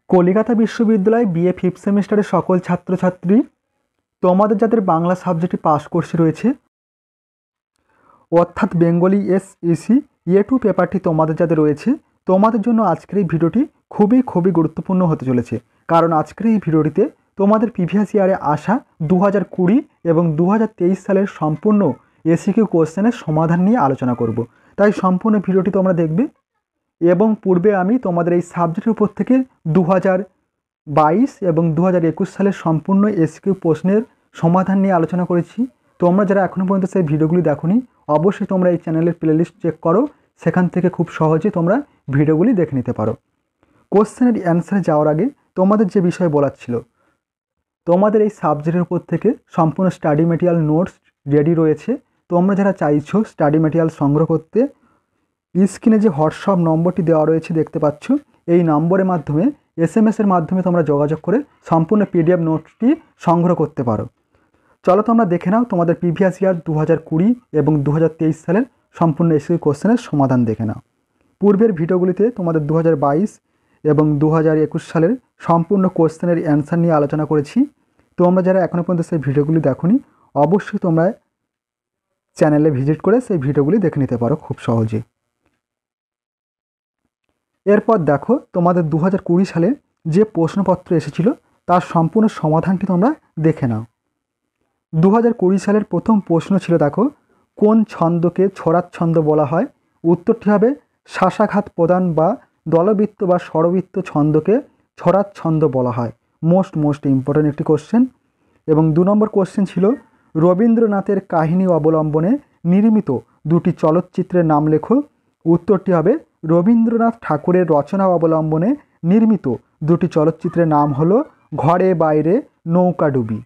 কলিকাতা বিশ্ববিদ্যালয় BA fifth সেমিস্টারের সকল ছাত্রছাত্রী, তোমাদের যাদের বাংলা সাবজেক্টে পাস কোর্সে রয়েছে অর্থাৎ বেঙ্গলি এসইসি A2 পেপারটি তোমাদের যাদের রয়েছে, তোমাদের জন্য আজকের এই ভিডিওটি খুবই গুরুত্বপূর্ণ হতে চলেছে। কারণ আজকের এই ভিডিওটিতে তোমাদের প্রিভিয়াস ইয়ারে আসা 2020 এবং 2023 সালের সম্পূর্ণ এসিকিউ কোশ্চেনের সমাধান নিয়ে আলোচনা করব। তাই সম্পূর্ণ ভিডিওটি তোমরা দেখবে। এবং পূর্বে আমি তোমাদের এই সাবজেক্টের উপর থেকে 2022 এবং 2021 সালের সম্পূর্ণ এসকিউ প্রশ্নের সমাধান নিয়ে আলোচনা করেছি। তোমরা যারা এখনও পর্যন্ত সেই ভিডিওগুলি দেখোনি, অবশ্যই তোমরা এই চ্যানেলের প্লেলিস্ট চেক করো, সেখান থেকে খুব সহজে তোমরা ভিডিওগুলি দেখে নিতে পারো। কোশ্চেনের অ্যান্সারে যাওয়ার আগে তোমাদের যে বিষয় বলার ছিল, তোমাদের এই সাবজেক্টের উপর থেকে সম্পূর্ণ স্টাডি ম্যাটেরিয়াল নোটস রেডি রয়েছে। তোমরা যারা চাইছো স্টাডি ম্যাটেরিয়াল সংগ্রহ করতে, স্ক্রিনে যে হোয়াটসঅ্যাপ নম্বরটি দেওয়া রয়েছে দেখতে পাচ্ছ, এই নম্বরের মাধ্যমে SMS-এর মাধ্যমে তোমরা যোগাযোগ করে সম্পূর্ণ PDF নোটটি সংগ্রহ করতে পারো। চলো তোমরা দেখে নাও তোমাদের প্রিভিয়াস ইয়ার 2020 এবং 2023 সালের সম্পূর্ণ এসকিউ কোশ্চেনের সমাধান দেখে নাও। পূর্বের ভিডিওগুলিতে তোমাদের 2022 এবং 2021 সালের সম্পূর্ণ কোশ্চেনের অ্যান্সার নিয়ে আলোচনা করেছি। তোমরা যারা এখনও পর্যন্ত সেই ভিডিওগুলি দেখোনি, অবশ্যই তোমরা চ্যানেলে ভিজিট করে সেই ভিডিওগুলি দেখে নিতে পারো খুব সহজে। এরপর দেখো তোমাদের 2020 সালে যে প্রশ্নপত্র এসেছিল তার সম্পূর্ণ সমাধানটি তোমরা দেখে নাও। 2020 সালের প্রথম প্রশ্ন ছিল, দেখো কোন ছন্দকে ছড়ার ছন্দ বলা হয়? উত্তরটি হবে শাসাঘাত প্রদান বা দলবৃত্ত বা স্বরবৃত্ত ছন্দকে ছড়ার ছন্দ বলা হয়। মোস্ট ইম্পর্টেন্ট একটি কোশ্চেন। এবং 2 নম্বর কোশ্চেন ছিল, রবীন্দ্রনাথের কাহিনী অবলম্বনে নির্মিত দুটি চলচ্চিত্রের নাম লেখো। উত্তরটি হবে রবীন্দ্রনাথ ঠাকুরের রচনা অবলম্বনে নির্মিত দুটি চলচ্চিত্রের নাম হলো ঘরে বাইরে নৌকাডুবি।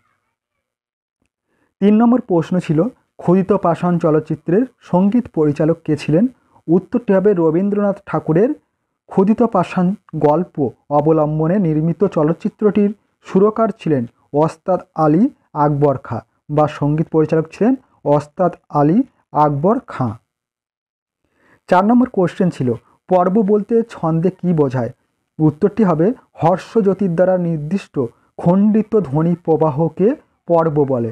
3 নম্বর প্রশ্ন ছিল, ক্ষুদিত পাষাণ চলচ্চিত্রের সঙ্গীত পরিচালক কে ছিলেন? উত্তরটি হবে রবীন্দ্রনাথ ঠাকুরের ক্ষুদিত পাষাণ গল্প অবলম্বনে নির্মিত চলচ্চিত্রটির সুরকার ছিলেন ওস্তাদ আলী আকবর খাঁ, বা সঙ্গীত পরিচালক ছিলেন ওস্তাদ আলী আকবর খাঁ। 4 নম্বর কোশ্চেন ছিল, পর্ব বলতে ছন্দে কি বোঝায়? উত্তরটি হবে হর্ষজ্যোতির দ্বারা নির্দিষ্ট খণ্ডিত ধ্বনি প্রবাহকে পর্ব বলে।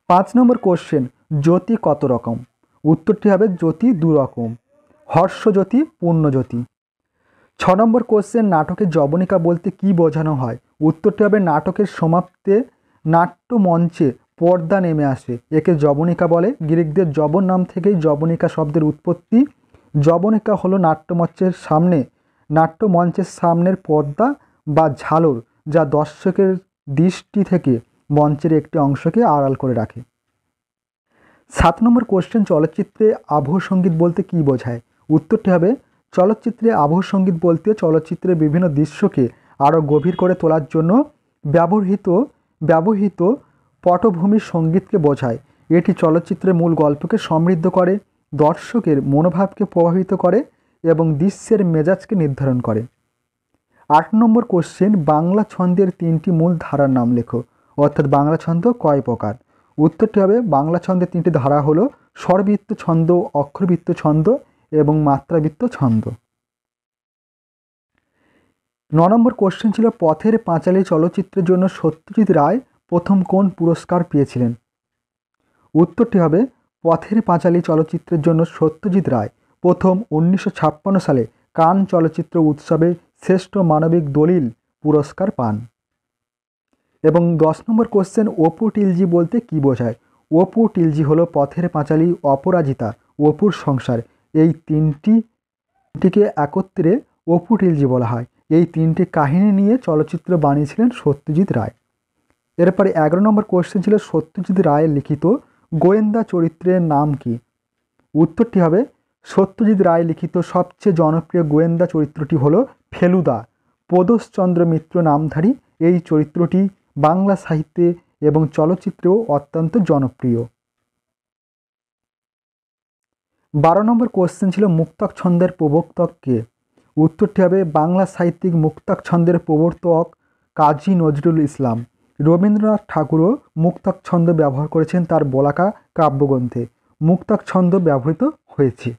5 নম্বর কোশ্চেন, জ্যোতি কত রকম? উত্তরটি হবে জ্যোতি 2 রকম, হর্ষজ্যোতি, পূর্ণজ্যোতি। 6 নম্বর কোশ্চেন, নাটকে যবনিকা বলতে কি বোঝানো হয়? উত্তরটি হবে নাটকের সমাপ্তে নাট্যমঞ্চে পর্দা নেমে আসে, একে যবনিকা বলে। গ্রিকদের যবন নাম থেকেই যবনিকা শব্দের উৎপত্তি। যবনিকা হলো নাট্যমঞ্চের সামনের পর্দা বা ঝালর, যা দর্শকের দৃষ্টি থেকে মঞ্চের একটি অংশকে আড়াল করে রাখে। 7 নম্বর কোশ্চেন, চলচ্চিত্রে আবহ সঙ্গীত বলতে কি বোঝায়? উত্তরটি হবে চলচ্চিত্রে আবহ সঙ্গীত বলতে চলচ্চিত্রের বিভিন্ন দৃশ্যকে আরও গভীর করে তোলার জন্য ব্যবহৃত পটভূমির সঙ্গীতকে বোঝায়। এটি চলচ্চিত্রের মূল গল্পকে সমৃদ্ধ করে, দর্শকের মনোভাবকে প্রভাবিত করে এবং দৃশ্যের মেজাজকে নির্ধারণ করে। 8 নম্বর কোশ্চেন, বাংলা ছন্দের 3টি মূল ধারার নাম লেখো। অর্থাৎ বাংলা ছন্দ কয় প্রকার? উত্তরটি হবে বাংলা ছন্দের 3টি ধারা হলো স্বরবৃত্ত ছন্দ, অক্ষরবৃত্ত ছন্দ এবং মাত্রাবৃত্ত ছন্দ। 9 নম্বর কোশ্চেন ছিল, পথের পাঁচালী চলচ্চিত্রের জন্য সত্যজিৎ রায় প্রথম কোন পুরস্কার পেয়েছিলেন? উত্তরটি হবে পথের পাঁচালী চলচ্চিত্রের জন্য সত্যজিৎ রায় প্রথম 1956 সালে কান চলচ্চিত্র উৎসবে শ্রেষ্ঠ মানবিক দলিল পুরস্কার পান। এবং 10 নম্বর কোশ্চেন, অপু টিলজি বলতে কি বোঝায়? অপু টিলজি হলো পথের পাঁচালী, অপরাজিতা, অপুর সংসার, এই তিনটিকে একত্রে অপু টিলজি বলা হয়। এই 3টি কাহিনী নিয়ে চলচ্চিত্র বানিয়েছিলেন সত্যজিৎ রায়। এরপরে 11 নম্বর কোশ্চেন ছিল, সত্যজিৎ রায়ের লিখিত গোয়েন্দা চরিত্রের নাম কি? উত্তরটি হবে সত্যজিৎ রায় লিখিত সবচেয়ে জনপ্রিয় গোয়েন্দা চরিত্রটি হলো ফেলুদা। প্রদোষচন্দ্র মিত্র নামধারী এই চরিত্রটি বাংলা সাহিত্যে এবং চলচ্চিত্রেও অত্যন্ত জনপ্রিয়। 12 নম্বর কোশ্চেন ছিল, মুক্তক ছন্দের প্রবর্তক কে? উত্তরটি হবে বাংলা সাহিত্যিক মুক্তক ছন্দের প্রবর্তক কাজী নজরুল ইসলাম। রবীন্দ্রনাথ ঠাকুরও মুক্তক ছন্দ ব্যবহার করেছেন তার বলাকা কাব্যগ্রন্থে। মুক্তক ছন্দ ব্যবহৃত হয়েছে।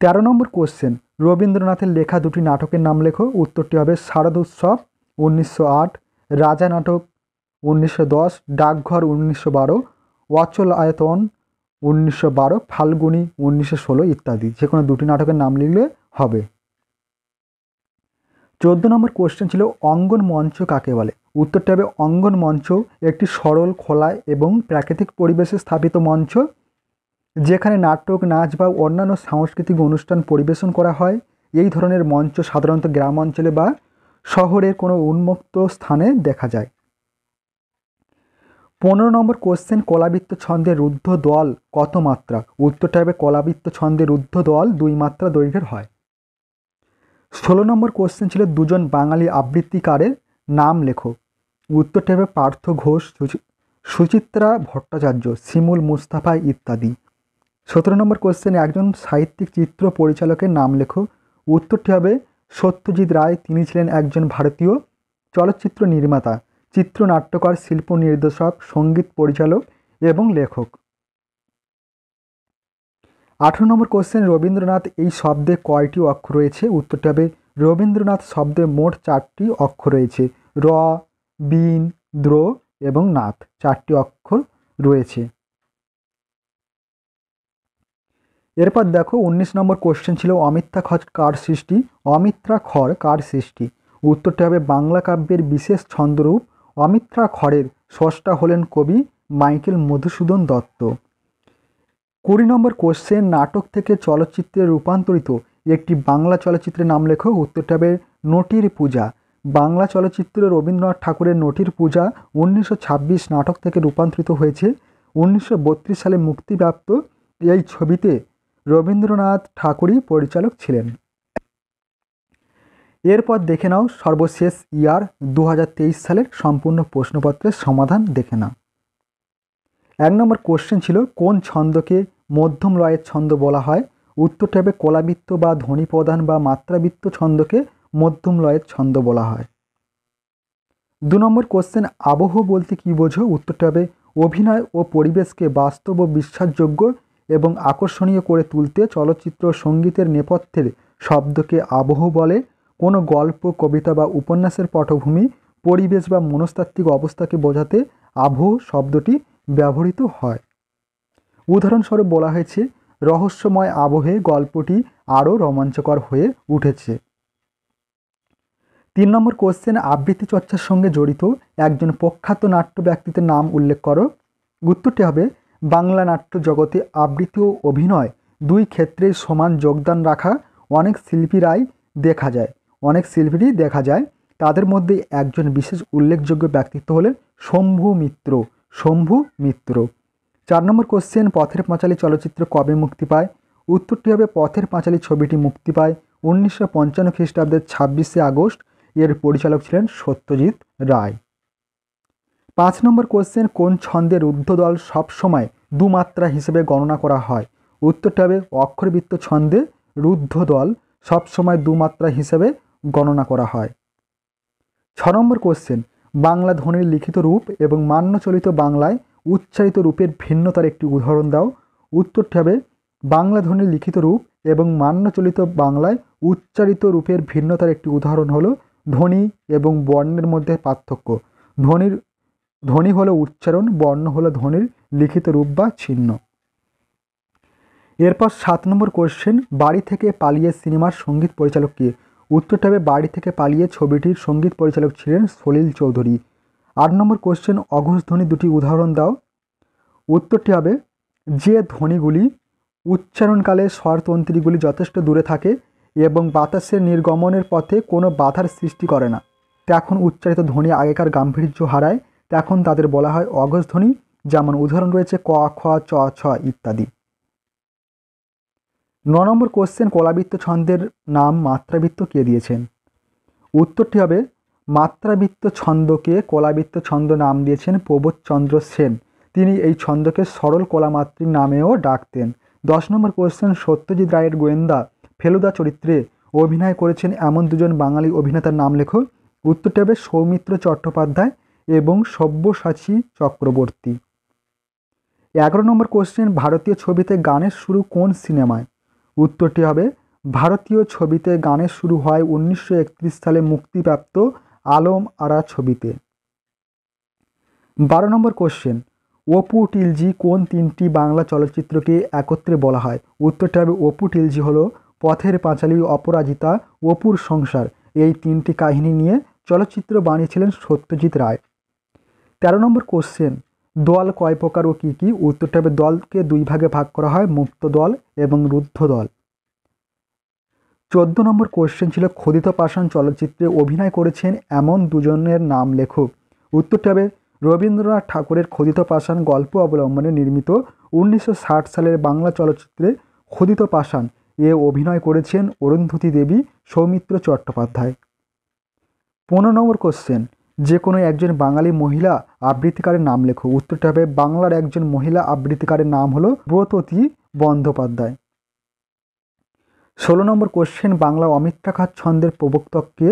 13 নম্বর কোশ্চেন, রবীন্দ্রনাথের লেখা দুটি নাটকের নাম লেখো। উত্তরটি হবে শারদোৎসব 1908, রাজা নাটক 1910, ডাকঘর 1912, অচল আয়তন 1912, ফাল্গুনী 1916 ইত্যাদি। যে কোনো দুটি নাটকের নাম লিখলে হবে। 14 নম্বর কোশ্চেন ছিল অঙ্গন মঞ্চ কাকে বলে। উত্তরটি হবে অঙ্গন মঞ্চ একটি সরল, খোলা এবং প্রাকৃতিক পরিবেশে স্থাপিত মঞ্চ যেখানে নাটক, নাচ বা অন্যান্য সাংস্কৃতিক অনুষ্ঠান পরিবেশন করা হয়। এই ধরনের মঞ্চ সাধারণত গ্রাম অঞ্চলে বা শহরের কোনো উন্মুক্ত স্থানে দেখা যায়। 15 নম্বর কোশ্চেন, কলাবৃত্ত ছন্দের রুদ্ধ দল কত মাত্রা। উত্তরটা হবে কলাবৃত্ত ছন্দের রুদ্ধ দল 2 মাত্রা দৈর্ঘ্যের হয়। 16 নম্বর কোশ্চেন ছিল দুজন বাঙালি আবৃত্তিকারের নাম লেখো। উত্তরটা হবে পার্থ ঘোষ, সুচিত্রা ভট্টাচার্য, শিমুল মুস্তাফা ইত্যাদি। 17 নম্বর কোশ্চেন, একজন সাহিত্যিক চিত্র পরিচালকের নাম লেখো। উত্তরটি হবে সত্যজিৎ রায়। তিনি ছিলেন একজন ভারতীয় চলচ্চিত্র নির্মাতা, চিত্রনাট্যকার, শিল্প নির্দেশক, সঙ্গীত পরিচালক এবং লেখক। 18 নম্বর কোশ্চেন, রবীন্দ্রনাথ এই শব্দে কয়টি অক্ষর রয়েছে। উত্তরটি হবে রবীন্দ্রনাথ শব্দে মোট 4টি অক্ষর রয়েছে। র, বিন, দ্র এবং নাথ, 4টি অক্ষর রয়েছে। এরপর দেখো 19 নম্বর কোশ্চেন ছিল অমিত্রা খর কার সৃষ্টি। অমিত্রা খর কার সৃষ্টি। উত্তরটি হবে বাংলা কাব্যের বিশেষ ছন্দরূপ অমিত্রা খরের স্রষ্টা হলেন কবি মাইকেল মধুসূদন দত্ত। 20 নম্বর কোশ্চেন, নাটক থেকে চলচ্চিত্রে রূপান্তরিত একটি বাংলা চলচ্চিত্রের নাম লেখো। উত্তরটি হবে নটির পূজা। বাংলা চলচ্চিত্র রবীন্দ্রনাথ ঠাকুরের নটির পূজা 1926 নাটক থেকে রূপান্তরিত হয়েছে। 1932 সালে মুক্তিপ্রাপ্ত এই ছবিতে রবীন্দ্রনাথ ঠাকুরই পরিচালক ছিলেন। এরপর দেখে নাও সর্বশেষ ইয়ার 2023 সালের সম্পূর্ণ প্রশ্নপত্রের সমাধান দেখে নাও। 1 নম্বর কোশ্চেন ছিল কোন ছন্দকে মধ্যম লয়ের ছন্দ বলা হয়। উত্তরটি হবে কলাবৃত্ত বা ধ্বনি প্রধান বা মাত্রাবৃত্ত ছন্দকে মধ্যম লয়ের ছন্দ বলা হয়। 2 নম্বর কোশ্চেন, আবহ বলতে কী বোঝো। উত্তরটি হবে অভিনয় ও পরিবেশকে বাস্তব ও বিশ্বাসযোগ্য এবং আকর্ষণীয় করে তুলতে চলচ্চিত্র সঙ্গীতের নেপথ্যের শব্দকে আবহ বলে। কোনো গল্প, কবিতা বা উপন্যাসের পটভূমি, পরিবেশ বা মনস্তাত্ত্বিক অবস্থাকে বোঝাতে আবহ শব্দটি ব্যবহৃত হয়। উদাহরণস্বরূপ বলা হয়েছে রহস্যময় আবহে গল্পটি আরও রোমাঞ্চকর হয়ে উঠেছে। 3 নম্বর কোশ্চেন, আবৃত্তি চর্চার সঙ্গে জড়িত একজন প্রখ্যাত নাট্য ব্যক্তিত্বের নাম উল্লেখ করো। উত্তরটি হবে বাংলা নাট্য জগতে আবৃত্তি ও অভিনয় দুই ক্ষেত্রে সমান যোগদান রাখা অনেক শিল্পীরাই দেখা যায়। তাদের মধ্যে একজন বিশেষ উল্লেখযোগ্য ব্যক্তিত্ব হলেন শম্ভু মিত্র। 4 নম্বর কোশ্চেন, পথের পাঁচালী চলচ্চিত্র কবে মুক্তি পায়। উত্তরটি হবে পথের পাঁচালী ছবিটি মুক্তি পায় 1955 খ্রিস্টাব্দের 26শে আগস্ট। এর পরিচালক ছিলেন সত্যজিৎ রায়। 5 নম্বর কোশ্চেন, কোন ছন্দের রুদ্ধদল সবসময় 2 মাত্রা হিসেবে গণনা করা হয়। উত্তরটি হবে অক্ষরবৃত্ত ছন্দে রুদ্ধদল সবসময় 2 মাত্রা হিসেবে গণনা করা হয়। 6 নম্বর কোশ্চেন, বাংলা ধ্বনির লিখিত রূপ এবং মান্যচলিত বাংলায় উচ্চারিত রূপের ভিন্নতার একটি উদাহরণ দাও। উত্তরটি হবে বাংলা ধ্বনির লিখিত রূপ এবং মান্যচলিত বাংলায় উচ্চারিত রূপের ভিন্নতার একটি উদাহরণ হলো ধ্বনি এবং বর্ণের মধ্যে পার্থক্য। ধ্বনি হলো উচ্চারণ, বর্ণ হলো ধ্বনির লিখিত রূপ বা চিহ্ন। এরপর 7 নম্বর কোশ্চেন, বাড়ি থেকে পালিয়ে সিনেমার সঙ্গীত পরিচালক কে। উত্তরটা হবে বাড়ি থেকে পালিয়ে ছবিটির সঙ্গীত পরিচালক ছিলেন সলিল চৌধুরী। 8 নম্বর কোশ্চেন, অঘোষ ধ্বনি দুটি উদাহরণ দাও। উত্তরটি হবে যে ধ্বনিগুলি উচ্চারণকালে স্বরতন্ত্রীগুলি যথেষ্ট দূরে থাকে এবং বাতাসের নির্গমনের পথে কোনো বাধার সৃষ্টি করে না, তখন উচ্চারিত ধ্বনি আগেকার গাম্ভীর্য হারায়, তখন তাদের বলা হয় অঘোষ ধ্বনি। যেমন উদাহরণ রয়েছে ক, খ, চ, ছ ইত্যাদি। 9 নম্বর কোশ্চেন, কলাবৃত্ত ছন্দের নাম মাত্রাবৃত্ত কে দিয়েছেন। উত্তরটি হবে মাত্রাবৃত্ত ছন্দকে কলাবৃত্ত ছন্দ নাম দিয়েছেন প্রবোধচন্দ্র সেন। তিনি এই ছন্দকে সরল কলামাত্রিক নামেও ডাকতেন। 10 নম্বর কোশ্চেন, সত্যজিৎ রায়ের গোয়েন্দা ফেলুদা চরিত্রে অভিনয় করেছেন এমন দুজন বাঙালি অভিনেতার নাম লেখো। উত্তরটি হবে সৌমিত্র চট্টোপাধ্যায় এবং সব্যসাচী চক্রবর্তী। 11 নম্বর কোশ্চেন, ভারতীয় ছবিতে গানের শুরু কোন সিনেমায়। উত্তরটি হবে ভারতীয় ছবিতে গানের শুরু হয় 1931 সালে মুক্তিপ্রাপ্ত আলম আরা ছবিতে। 12 নম্বর কোশ্চেন, অপু টিলজি কোন তিনটি বাংলা চলচ্চিত্রকে একত্রে বলা হয়? উত্তরটি হবে অপু টিলজি হলো পথের পাঁচালী, অপরাজিতা, অপুর সংসার, এই তিনটি কাহিনী নিয়ে চলচ্চিত্র বানিয়েছিলেন সত্যজিৎ রায়। 13 নম্বর কোশ্চেন, দল কয় প্রকার ও কী কী? উত্তরটি হবে দলকে দুই ভাগে ভাগ করা হয়, মুক্ত দল এবং রুদ্ধ দল। 14 নম্বর কোশ্চেন ছিল খোদিত পাষাণ চলচ্চিত্রে অভিনয় করেছেন এমন দুজনের নাম লেখো। উত্তরটি হবে রবীন্দ্রনাথ ঠাকুরের খোদিত পাষাণ গল্প অবলম্বনে নির্মিত 1960 সালের বাংলা চলচ্চিত্রে খোদিত পাষাণ এ অভিনয় করেছেন অরুন্ধতী দেবী, সৌমিত্র চট্টোপাধ্যায়। 15 নম্বর কোশ্চেন, যে কোনো একজন বাঙালি মহিলা আবৃত্তিকারের নাম লেখো। উত্তরটি হবে বাংলার একজন মহিলা আবৃত্তিকারের নাম হলো ব্রততী বন্দ্যোপাধ্যায়। 16 নম্বর কোশ্চেন, বাংলা অমিত্রাক্ষর ছন্দের প্রবর্তক কে?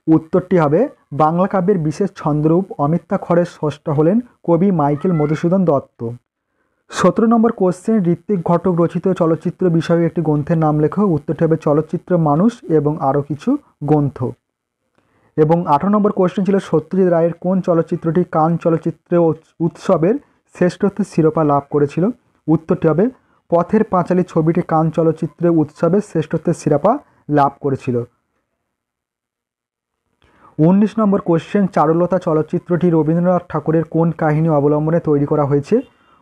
উত্তরটি হবে বাংলা কাব্যের বিশেষ ছন্দরূপ অমিত্রাক্ষরের স্রষ্টা হলেন কবি মাইকেল মধুসূদন দত্ত। 17 নম্বর কোশ্চেন, ঋত্বিক ঘটক রচিত চলচ্চিত্র বিষয়ে একটি গ্রন্থের নাম লেখো। উত্তরটি হবে চলচ্চিত্র মানুষ এবং আরও কিছু গ্রন্থ। এবং 18 নম্বর কোশ্চেন ছিল সত্যজিৎ রায়ের কোন চলচ্চিত্রটি কান চলচ্চিত্র উৎসবের শ্রেষ্ঠত্বের শিরোপা লাভ করেছিল? উত্তরটি হবে পথের পাঁচালী ছবিটি কান চলচ্চিত্র উৎসবের শ্রেষ্ঠত্বের শিরোপা লাভ করেছিল। 19 নম্বর কোশ্চেন, চারুলতা চলচ্চিত্রটি রবীন্দ্রনাথ ঠাকুরের কোন কাহিনী অবলম্বনে তৈরি করা হয়েছে?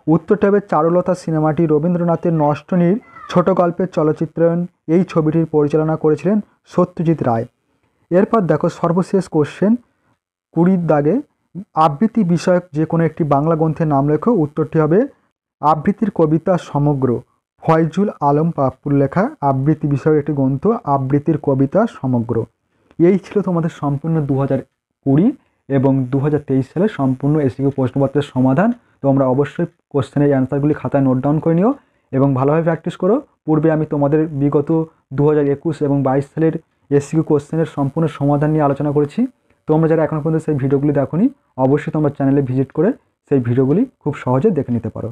উত্তরটি হবে চারুলতা সিনেমাটি রবীন্দ্রনাথের নষ্টনীড় ছোট গল্পের চলচ্চিত্রায়ন, এই ছবিটির পরিচালনা করেছিলেন সত্যজিৎ রায়। এরপর দেখো সর্বশেষ কোশ্চেন 20 দাগে, আবৃত্তি বিষয়ক যে কোনো একটি বাংলা গ্রন্থের নাম লেখো। উত্তরটি হবে আবৃত্তির কবিতা সমগ্র, ফয়জুল আলম পাপ্পুর লেখা আবৃত্তি বিষয়ক একটি গ্রন্থ আবৃত্তির কবিতা সমগ্র। এই ছিল তোমাদের সম্পূর্ণ 2020 এবং 2023 সালের সম্পূর্ণ এসিকিউ প্রশ্নপত্রের সমাধান। তোমরা অবশ্যই কোশ্চেনের অ্যান্সারগুলি খাতায় নোট ডাউন করে নিও এবং ভালোভাবে প্র্যাকটিস করো। পূর্বে আমি তোমাদের বিগত 2021 এবং 22 সালের এসিকিউ কোশ্চেনের সম্পূর্ণ সমাধান নিয়ে আলোচনা করেছি। তোমরা যারা এখনও পর্যন্ত সেই ভিডিওগুলি দেখোনি, অবশ্যই তোমরা চ্যানেলে ভিজিট করে সেই ভিডিওগুলি খুব সহজে দেখে নিতে পারো।